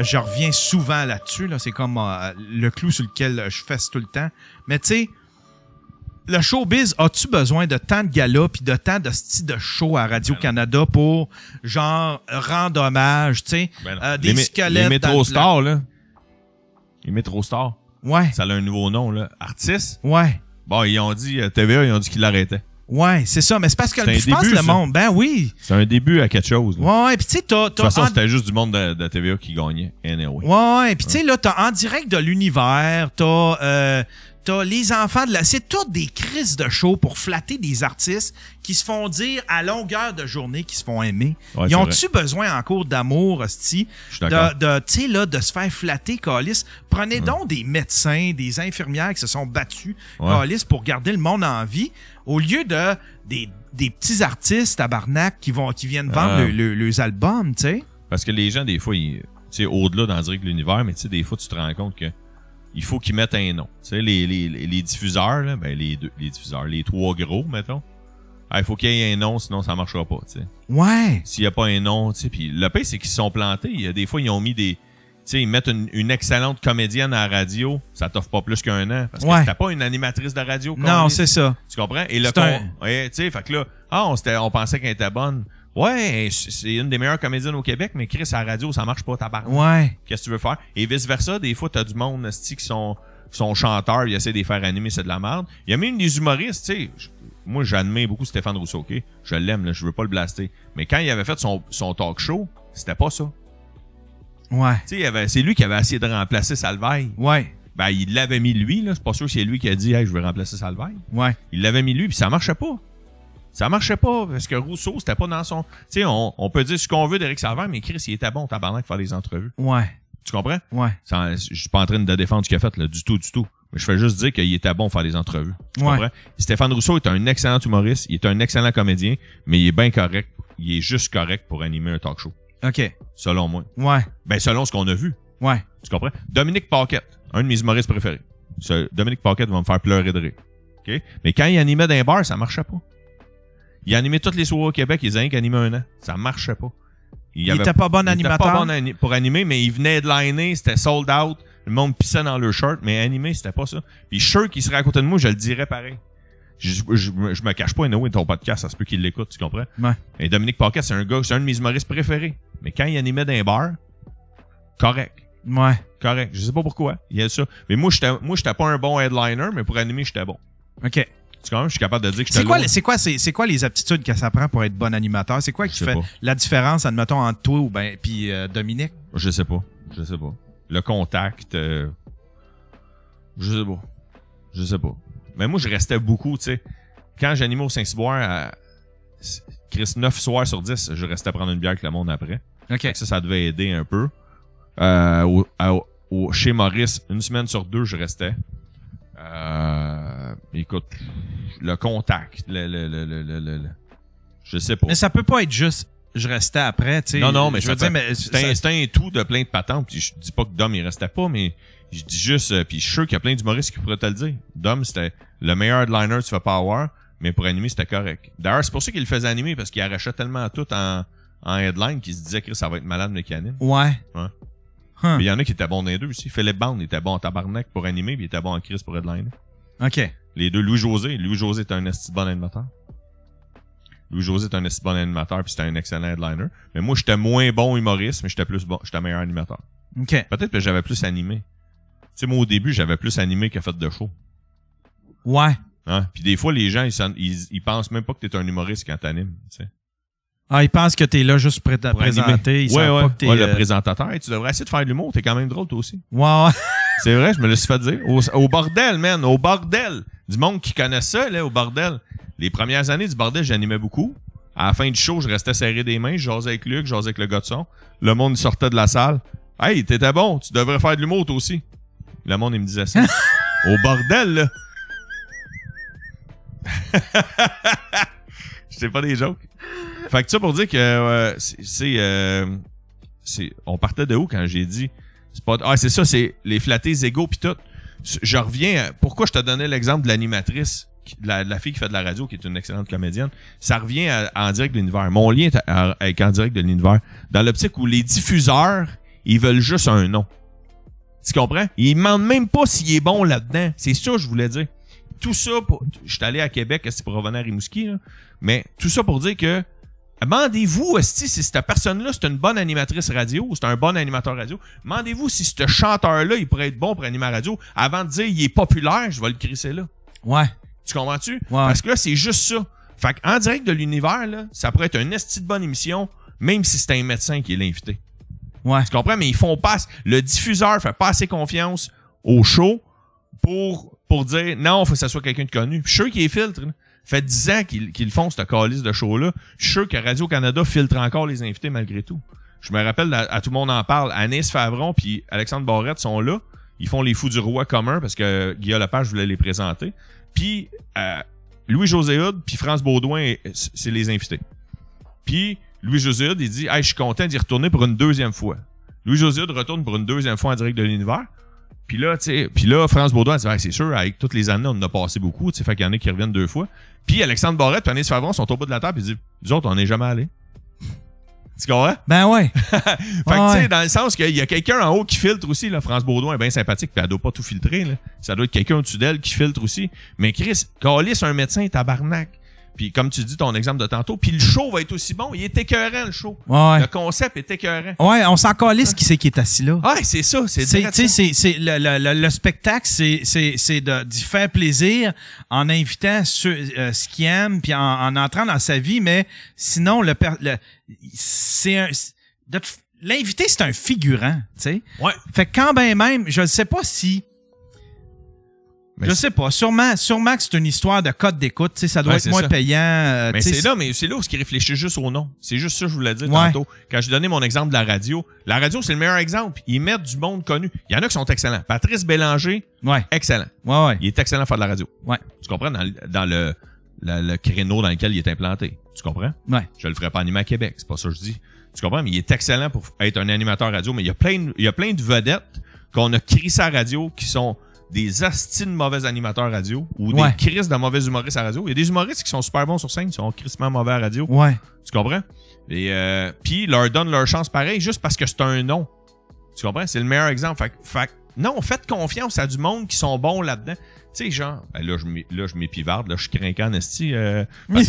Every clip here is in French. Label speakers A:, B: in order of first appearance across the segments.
A: je reviens souvent là-dessus, là, c'est comme le clou sur lequel je fesse tout le temps. Mais tu sais, le showbiz, as-tu besoin de tant de galas puis de tant de styles de show à Radio-Canada pour, genre, rendre hommage, tu sais, des squelettes...
B: Les Métro-Stars, là. Les Métro-Stars.
A: Ouais.
B: Ça a un nouveau nom, là. Artistes.
A: Ouais.
B: Bon, ils ont dit, TVA, ils ont dit qu'ils l'arrêtaient.
A: Ouais, c'est ça. Mais c'est parce que
B: je
A: pense que le monde... Ben oui.
B: C'est un début à quelque chose. Là.
A: Ouais, puis tu sais, t'as...
B: De toute façon, c'était juste du monde de TVA qui gagnait. Anyway.
A: Ouais, puis tu sais, là, t'as En direct de l'univers, t'as les enfants de la... C'est toutes des crises de show pour flatter des artistes qui se font dire à longueur de journée qu'ils se font aimer.
B: Ouais,
A: Ils ont-tu besoin encore d'amour, hostie?
B: Je suis d'accord.
A: Tu sais, là, de se faire flatter, câlisse. Prenez donc des médecins, des infirmières qui se sont battus, câlisse, pour garder le monde en vie, au lieu de des petits artistes tabarnak qui viennent vendre leurs albums, tu sais.
B: Parce que les gens, des fois, tu sais, au-delà d'En direct de l'univers, mais tu sais, des fois, tu te rends compte que il faut qu'ils mettent un nom. Tu sais, les diffuseurs, là, ben les diffuseurs, les trois gros, mettons. Il faut qu'il y ait un nom, sinon ça marchera pas, tu sais.
A: Ouais.
B: S'il y a pas un nom, tu sais, puis le pire, c'est qu'ils se sont plantés. Il y a des fois, ils ont mis tu sais, ils mettent une excellente comédienne à la radio, ça t'offre pas plus qu'un an. Parce que c'était pas une animatrice de radio.
A: Non, c'est ça.
B: Tu comprends? Et tu sais, fait que là, on pensait qu'elle était bonne. Ouais, c'est une des meilleures comédiennes au Québec, mais Chris, à la radio, ça marche pas, tabarnak.
A: Ouais.
B: Qu'est-ce que tu veux faire? Et vice-versa, des fois, t'as du monde, qui sont chanteurs, ils essaient de les faire animer, c'est de la merde. Il y a même des humoristes, tu sais. Moi, j'admire beaucoup Stéphane Rousseau, OK? Je l'aime, là, je veux pas le blaster. Mais quand il avait fait son talk show, c'était pas ça.
A: Ouais.
B: Tu sais, c'est lui qui avait essayé de remplacer Salvaille.
A: Ouais.
B: Ben, il l'avait mis lui, là. C'est pas sûr que c'est lui qui a dit, hey, je veux remplacer Salvaille.
A: Ouais.
B: Il l'avait mis lui, puis ça marchait pas. Ça marchait pas, parce que Rousseau, c'était pas dans son... Tu sais, on peut dire ce qu'on veut d'Éric Salvaire, mais Chris, il était bon, tabarnak, pour faire des entrevues.
A: Ouais.
B: Tu comprends?
A: Ouais.
B: Je suis pas en train de défendre ce qu'il a fait, là, du tout. Mais je fais juste dire qu'il était bon pour faire des entrevues. Tu comprends? Stéphane Rousseau est un excellent humoriste, il est un excellent comédien, mais il est bien correct. Il est juste correct pour animer un talk show.
A: OK.
B: Selon moi.
A: Ouais.
B: Ben, selon ce qu'on a vu.
A: Ouais.
B: Tu comprends? Dominique Paquette, un de mes humoristes préférés. Dominique Paquette va me faire pleurer de rire. OK? Mais quand il animait dans un bar, ça marchait pas. Il animait toutes les soirées au Québec, il faisait animé un an. Ça marchait pas.
A: Il était pas bon animateur.
B: Il était pas bon pour animer, mais il venait headliner, c'était sold out. Le monde pissait dans leur shirt, mais animé, c'était pas ça. Puis je suis sûr qu'il serait à côté de moi, je le dirais pareil. Je me cache pas, Noé, ton podcast, ça se peut qu'il l'écoute, tu comprends?
A: Ouais.
B: Et Dominique Paquette, c'est un de mes humoristes préférés. Mais quand il animait dans un bar, correct.
A: Ouais.
B: Correct. Je sais pas pourquoi. Il y a ça. Mais moi, j'étais pas un bon headliner, mais pour animer, j'étais bon.
A: OK.
B: C'est quand même, je suis capable de dire que j'étais
A: c'est quoi les aptitudes que ça prend pour être bon animateur? C'est quoi qui fait la différence, admettons, entre toi puis Dominique?
B: Je sais pas. Le contact, je sais pas. Mais moi, je restais beaucoup, tu sais. Quand j'animais au Saint-Cyboire, Chris, 9 soirs sur 10, je restais prendre une bière avec le monde après.
A: OK.
B: Ça devait aider un peu. Chez Maurice, 1 semaine sur 2, je restais. Écoute, le contact, je sais pas.
A: Mais ça peut pas être juste je restais après, tu sais.
B: Non, mais
A: je veux dire, mais
B: c'est un tout de plein de patentes. Puis je dis pas que Dom il restait pas, mais je dis juste, puis je suis sûr qu'il y a plein d'humoristes qui pourraient te le dire. Dom, c'était le meilleur headliner tu vas pas avoir, mais pour animer, c'était correct. D'ailleurs, c'est pour ça qu'il le faisait animer, parce qu'il arrachait tellement tout en headline qu'il se disait que ça va être malade mais qu'il anime.
A: Ouais.
B: Mais il y en a qui étaient bons dans les deux aussi. Philippe Bond était bon en tabarnak pour animer, puis il était bon en Chris pour headliner.
A: OK.
B: Les deux, Louis-José est un esti de bon animateur. Louis-José est un esti de bon animateur, puis c'était un excellent headliner. Mais moi, j'étais moins bon humoriste, mais j'étais meilleur animateur.
A: OK.
B: Peut-être que j'avais plus animé. Tu sais, moi, au début, j'avais plus animé que fait de show.
A: Ouais.
B: Hein? Puis des fois, les gens, ils pensent même pas que t'es un humoriste quand t'animes, tu sais.
A: Ah, ils pensent que t'es là juste pour présenter. Ils savent pas que t'es...
B: le présentateur. Hey, tu devrais essayer de faire de l'humour. T'es quand même drôle, toi aussi.
A: Ouais.
B: C'est vrai, je me le suis fait dire. Au bordel, man. Au bordel. Du monde qui connaît ça, là, au bordel. Les premières années du bordel, j'animais beaucoup. À la fin du show, je restais serré des mains. Je jasais avec Luc, je jasais avec le gars de son. Le monde il sortait de la salle. Hey, t'étais bon. Tu devrais faire de l'humour, toi aussi. Le monde, il me disait ça. Au bordel, là. Je sais pas des jokes. Fait que ça pour dire que on partait de où quand j'ai dit c'est ça, c'est les flattés égaux pis tout. Je reviens pourquoi je te donnais l'exemple de l'animatrice, de la fille qui fait de la radio, qui est une excellente comédienne. Ça revient à En direct de l'univers. Mon lien est avec En direct de l'univers. Dans l'optique où les diffuseurs, Ils veulent juste un nom. Tu comprends? Ils demandent même pas s'il est bon là-dedans. C'est ça que je voulais dire. Tout ça, je suis allé à Québec, c'est pour revenir à Rimouski, là. Mais tout ça pour dire que demandez-vous si cette personne-là, c'est une bonne animatrice radio ou c'est un bon animateur radio. Demandez-vous si ce chanteur-là, il pourrait être bon pour animer radio avant de dire il est populaire, je vais le crisser là.
A: Ouais.
B: Tu comprends-tu?
A: Ouais.
B: Parce que là, c'est juste ça. Fait qu'en direct de l'univers, là, ça pourrait être une esti de bonne émission, même si c'est un médecin qui est l'invité.
A: Ouais.
B: Tu comprends? Mais ils font pas... Le diffuseur fait pas assez confiance au show pour dire non, faut que ça soit quelqu'un de connu. Puis je suis sûr qu'il est filtre. Là. Fait 10 ans qu'ils font cette calice de show-là. Je suis sûr que Radio-Canada filtre encore les invités malgré tout. Je me rappelle, à tout le monde en parle, Anis Favron puis Alexandre Barrette sont là. Ils font les Fous du Roi commun parce que Guillaume Lepage voulait les présenter. Puis Louis-José Hood puis France Baudouin, c'est les invités. Puis Louis-José Hood, il dit « Hey, je suis content d'y retourner pour une deuxième fois. » Louis-José Hood retourne pour une deuxième fois en direct de l'univers. Puis là, France Baudouin dit « C'est sûr, avec toutes les années, on en a passé beaucoup. » Fait qu'il y en a qui reviennent 2 fois. Puis Alexandre Barrette et Anis Favron sont au bout de la table et disent « Nous autres, on n'est jamais allés. » Tu comprends?
A: Ben ouais.
B: Fait que tu sais, dans le sens qu'il y a quelqu'un en haut qui filtre aussi, là. France Baudouin est bien sympathique, puis elle doit pas tout filtrer, là. Ça doit être quelqu'un au-dessus d'elle qui filtre aussi. Mais Chris, calisse un médecin tabarnak. Puis comme tu dis ton exemple de tantôt, puis le show va être aussi bon. Il est écœurant, le show.
A: Ouais.
B: Le concept est écœurant.
A: Ouais, on s'en calisse qui c'est qui est assis là.
B: Ouais, c'est ça. C'est
A: le spectacle, c'est d'y faire plaisir en invitant ce qu'il aime puis en entrant dans sa vie, mais sinon l'invité c'est un figurant, tu sais.
B: Ouais.
A: Fait que quand ben même, je ne sais pas si je sais pas, sûrement que c'est une histoire de code d'écoute, tu sais, ça doit être moins payant.
B: Mais c'est là où il réfléchit juste au nom. C'est juste ça que je voulais dire tantôt. Quand j'ai donné mon exemple de la radio c'est le meilleur exemple. Ils mettent du monde connu. Il y en a qui sont excellents. Patrice Bélanger, excellent.
A: Ouais.
B: Il est excellent à faire de la radio.
A: Ouais.
B: Tu comprends dans le créneau dans lequel il est implanté. Tu comprends?
A: Ouais.
B: Je le ferais pas animer à Québec, c'est pas ça que je dis. Tu comprends? Mais il est excellent pour être un animateur radio. Mais il y a plein de vedettes qu'on a crissé à la radio qui sont des astis de mauvais animateurs radio ou des crises de mauvais humoristes à radio. Il y a des humoristes qui sont super bons sur scène, qui sont crissement mauvais à radio.
A: Ouais.
B: Tu comprends? Et puis leur donne leur chance pareil juste parce que c'est un nom. Tu comprends? C'est le meilleur exemple. Fait non, faites confiance à du monde qui sont bons là-dedans. Tu sais, genre, là, je m'épivarde, là, je suis crinquant, esti, parce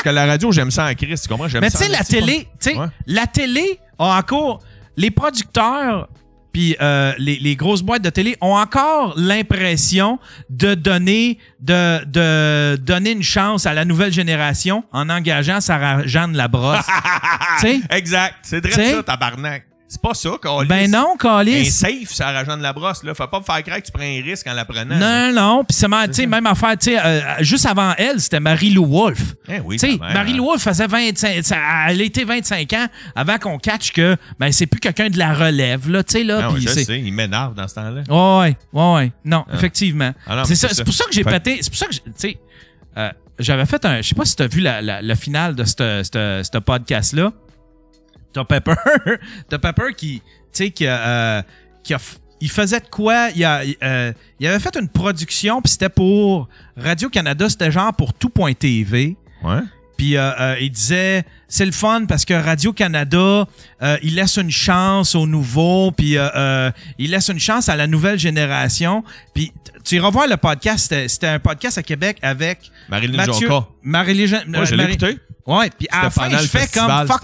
B: que la radio, j'aime ça en crise, tu comprends?
A: Mais tu sais, la télé a encore, les producteurs puis les grosses boîtes de télé ont encore l'impression de donner une chance à la nouvelle génération en engageant Sarah-Jeanne Labrosse.
B: Exact. C'est vrai ça, tabarnak. C'est pas ça, Calis.
A: Ben non, Calis.
B: Un safe, Sarah-Jeanne Labrosse, là. Faut pas me faire croire que tu prends un risque en la prenant.
A: Non. Puis c'est même affaire, tu sais, juste avant elle, c'était Marie-Lou Wolfe.
B: Oui,
A: tu sais, Marie-Lou Wolfe faisait 25, elle était 25 ans avant qu'on catche que, ben, c'est plus quelqu'un de la relève, là, tu sais, là.
B: Non, je sais, il m'énerve dans ce temps-là.
A: Ouais. Non, effectivement.
B: Non,
A: c'est pour ça que j'ai pété, c'est pour ça que, tu sais, j'avais fait je sais pas si t'as vu la finale de ce podcast-là. T'as Pepper qui, tu sais, il faisait de quoi? Il avait fait une production, puis c'était pour Radio-Canada, c'était genre pour tout.tv.
B: Ouais.
A: Puis il disait, c'est le fun parce que Radio-Canada, il laisse une chance aux nouveaux, puis il laisse une chance à la nouvelle génération. Puis tu iras voir le podcast, c'était un podcast à Québec avec
B: Marilyn Jonca.
A: Ouais,
B: je l'ai écouté.
A: Ouais, puis à la fin, je fais
B: festival.
A: comme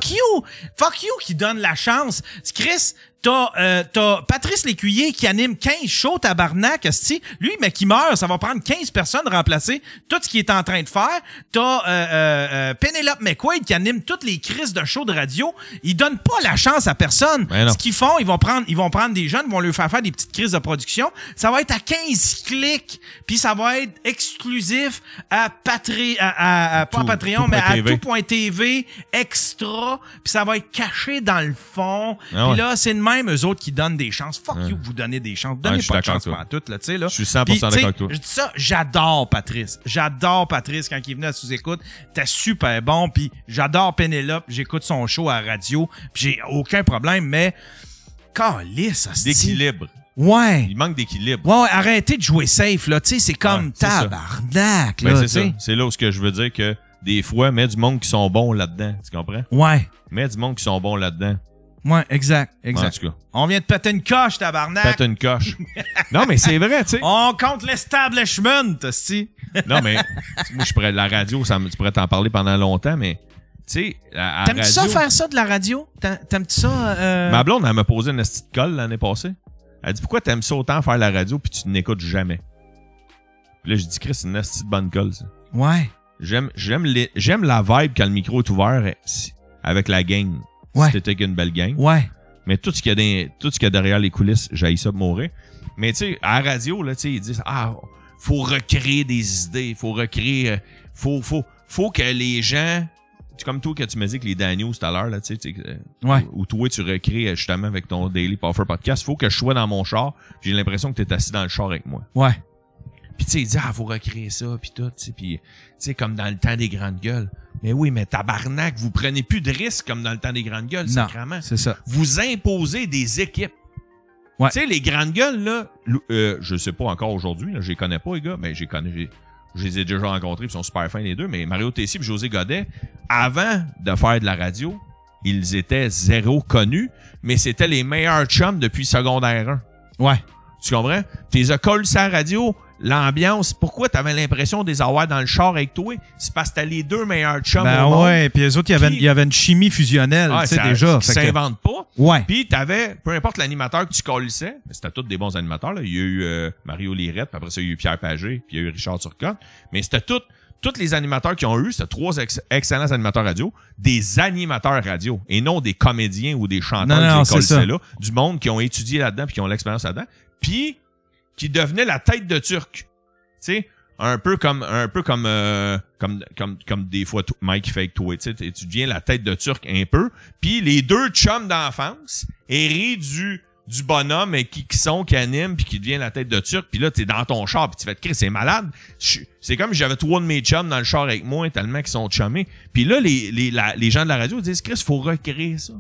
A: fuck you qui donne la chance. Chris, t'as Patrice Lécuyer qui anime 15 shows tabarnak, esti. Lui, mais qui meurt, ça va prendre 15 personnes de remplacer tout ce qu'il est en train de faire. T'as Penelope McQuaid qui anime toutes les crises de shows de radio. Ils donnent pas la chance à personne. Ce qu'ils font, ils vont prendre des jeunes, ils vont leur faire des petites crises de production. Ça va être à 15 clics, puis ça va être exclusif à Patreon, mais à tout.tv extra, puis ça va être caché dans le fond. Puis là, c'est de même eux autres qui donnent des chances. Fuck you, vous donnez des chances. Donnez pas de chance pour tout, là, tu sais, là.
B: Je suis 100% d'accord avec toi.
A: Je dis ça, j'adore Patrice. J'adore Patrice quand il est venu à sous-écoute. T'es super bon, puis j'adore Pénélope. J'écoute son show à la radio, puis j'ai aucun problème, mais calisse, ça
B: d'équilibre.
A: Ouais.
B: Il manque d'équilibre.
A: Ouais, arrêtez de jouer safe, là. Tu sais, c'est comme tabarnak, là.
B: C'est ça. C'est là où je veux dire que des fois, mets du monde qui sont bons là-dedans. Tu comprends?
A: Ouais.
B: Mets du monde qui sont bons là-dedans.
A: Ouais, exact.
B: En tout cas.
A: On vient de péter une coche, tabarnak.
B: Pète une coche. Non, mais c'est vrai, tu sais.
A: On compte l'establishment, t'sais.
B: Non, mais moi, la radio, tu pourrais t'en parler pendant longtemps, mais tu sais, à
A: T'aimes-tu
B: radio...
A: ça faire ça de la radio? T'aimes-tu ça?
B: Ma blonde, elle m'a posé une petite colle l'année passée. Elle dit, pourquoi t'aimes ça autant faire la radio puis tu n'écoutes jamais? Puis là, je dis, Chris, c'est une petite bonne colle, ça.
A: Ouais.
B: J'aime la vibe quand le micro est ouvert avec la gang.
A: Ouais.
B: Si t'es avec une belle gang.
A: Ouais.
B: Mais tout ce qu'il y a derrière les coulisses, j'haïs ça de mourir. Mais tu sais, à la radio, là, tu sais, ils disent, faut recréer des idées, faut recréer, faut que les gens, comme toi que tu me dis que les Daniels tout à l'heure, là, tu sais,
A: Ouais.
B: ou toi tu recrées justement avec ton Daily Puffer Podcast, faut que je sois dans mon char, puis j'ai l'impression que t'es assis dans le char avec moi.
A: Ouais.
B: Puis tu sais, il dit, faut recréer ça, puis tout, tu sais, puis tu sais, comme dans le temps des grandes gueules. Mais oui, mais tabarnak, vous prenez plus de risques comme dans le temps des grandes gueules,
A: Non,
B: sacrément.
A: c'est ça.
B: Vous imposez des équipes.
A: Ouais.
B: Tu sais, les grandes gueules, là, je sais pas encore aujourd'hui, là, je les connais pas, les gars, mais je les ai déjà rencontrés, ils sont super fins les deux, mais Mario Tessier et José Godet, avant de faire de la radio, ils étaient zéro connus, mais c'était les meilleurs chums depuis secondaire 1.
A: Ouais.
B: Tu comprends? T'es collé sur la radio, l'ambiance, pourquoi t'avais l'impression de les avoir dans le char avec toi? C'est parce que t'as les deux meilleurs chums
A: Ben
B: au monde.
A: ouais, puis les autres, il y avait une chimie fusionnelle, tu sais, déjà.
B: Qui s'invente pas.
A: Ouais.
B: Puis t'avais, peu importe l'animateur que tu collissais, c'était tous des bons animateurs, là. Il y a eu Mario Lirette, puis après ça, il y a eu Pierre Pagé, puis il y a eu Richard Turcotte. Mais c'était tous les animateurs qui ont eu, c'était 3 excellents animateurs radio, des animateurs radio, et non des comédiens ou des chanteurs qui collissaient là, du monde qui ont étudié là-dedans puis qui ont l'expérience là-dedans, puis qui devenaient la tête de Turc. Tu sais, un peu comme des fois Mike fait avec toi, tu sais, tu deviens la tête de Turc un peu, puis les deux chums d'enfance hérissent du bonhomme et qui anime puis qui devient la tête de Turc, puis là t'es dans ton char puis tu fais Chris, c'est malade. C'est comme si j'avais 3 de mes chums dans le char avec moi tellement qu'ils sont chummés. Puis là les gens de la radio disent Chris, faut recréer ça.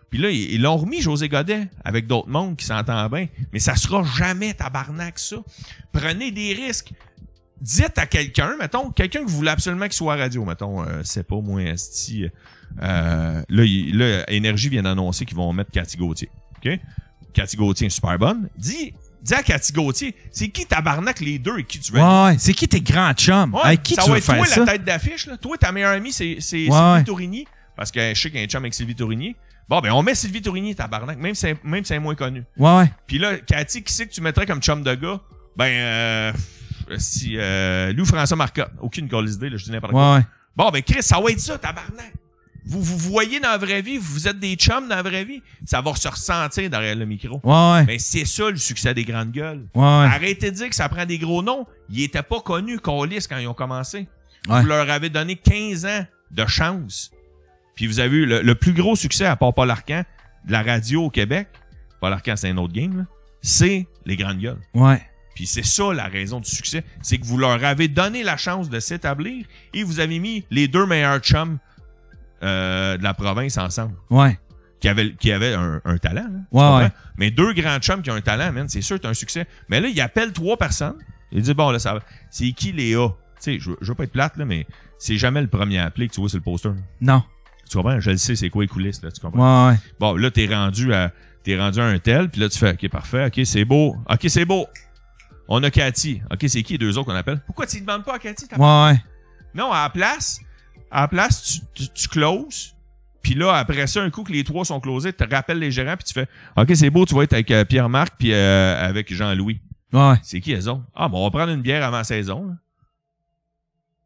B: Puis là ils l'ont remis José Godet avec d'autres mondes qui s'entendent bien, mais ça sera jamais tabarnak ça. Prenez des risques. Dites à quelqu'un, mettons, quelqu'un que vous voulez absolument qu'il soit à radio, mettons, c'est pas moi, esti. Là, Énergie vient d'annoncer qu'ils vont mettre Cathy Gauthier. OK? Cathy Gauthier est super bonne. Dis à Cathy Gauthier, c'est qui tabarnak les deux et qui tu veux?
A: Ouais, c'est qui tes grands chums?
B: Ouais,
A: Avec qui tu veux faire ça?
B: Ça va être toi la tête d'affiche, là. Toi, ta meilleure amie, c'est Sylvie Tourigny. Parce que je sais qu'il y a un chum avec Sylvie Tourigny. Bon, ben, on met Sylvie Tourigny, tabarnak, même si c'est moins connu.
A: Ouais.
B: Puis là, Cathy, qui c'est que tu mettrais comme chum de gars? Ben, Louis-François Marcotte. Aucune colise idée, là, je dis n'importe quoi.
A: Ouais.
B: Bon, ben, Chris, ça va être ça, tabarnak. Vous voyez dans la vraie vie, vous êtes des chums dans la vraie vie, ça va se ressentir derrière le micro.
A: Ouais.
B: Mais c'est ça le succès des grandes gueules.
A: Ouais.
B: Arrêtez de dire que ça prend des gros noms. Ils étaient pas connus, Colis, quand ils ont commencé.
A: Ouais.
B: Vous leur avez donné 15 ans de chance. Puis vous avez eu le plus gros succès, à part Paul Arcand, de la radio au Québec. Paul Arcand, c'est un autre game, là. C'est les grandes gueules.
A: Ouais.
B: Puis c'est ça la raison du succès. C'est que vous leur avez donné la chance de s'établir et vous avez mis les deux meilleurs chums de la province ensemble.
A: Ouais.
B: Qui avaient un talent. Là,
A: ouais.
B: Mais deux grands chums qui ont un talent, man, c'est sûr que c'est un succès. Mais là, il appelle 3 personnes. Il dit, bon, là, ça va. C'est qui Léa? Tu sais, je veux pas être plate, là, mais c'est jamais le premier appelé que tu vois sur le poster.
A: Non.
B: Tu comprends? Je le sais, c'est quoi les coulisses, là, tu comprends?
A: Ouais.
B: Bon, là, t'es rendu à un tel, puis là, tu fais, OK, parfait, OK, c'est beau. OK, c'est beau. On a Cathy. OK, c'est qui les deux autres qu'on appelle? Pourquoi tu ne demandes pas à Cathy?
A: Ouais.
B: Non, à la place, tu closes. Puis là, après ça, un coup que les 3 sont closés, tu te rappelles les gérants, puis tu fais, OK, c'est beau, tu vas être avec Pierre-Marc, puis avec Jean-Louis.
A: Ouais.
B: C'est qui elles autres? Ah, bon, on va prendre une bière avant la saison. Là.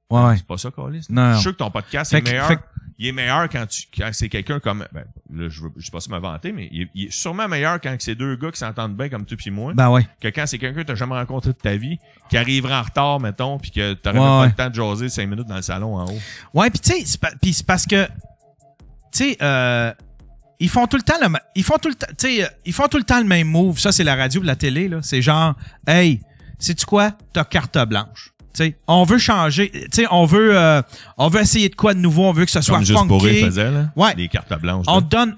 A: Ouais.
B: C'est pas ça, Carlis?
A: Non.
B: Je suis sûr que ton podcast est meilleur. Il est meilleur quand c'est quelqu'un comme... Ben, là, je sais pas si m'inventer, mais il est sûrement meilleur quand c'est deux gars qui s'entendent bien comme toi puis moi.
A: Ben ouais.
B: Que quand c'est quelqu'un que t'as jamais rencontré de ta vie, qui arrivera en retard, mettons, puis que t'aurais même pas le temps de jaser 5 minutes dans le salon en haut.
A: Ouais, puis tu sais, c'est parce que... Tu sais, ils font tout le temps ils font tout le temps le même move. Ça, c'est la radio ou la télé, là. C'est genre, hey, sais-tu quoi? T'as carte blanche. T'sais, on veut changer, on veut essayer de quoi de nouveau, on veut que ce soit
B: comme
A: funky.
B: Juste pour rire faisait, là,
A: ouais.
B: des cartes blanches.
A: On donne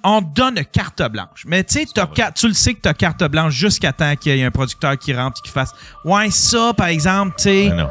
A: carte blanche. Mais tu le sais que t'as carte blanche jusqu'à temps qu'il y ait un producteur qui rentre et qui fasse, ouais, ça, par exemple, tu sais.
B: Non.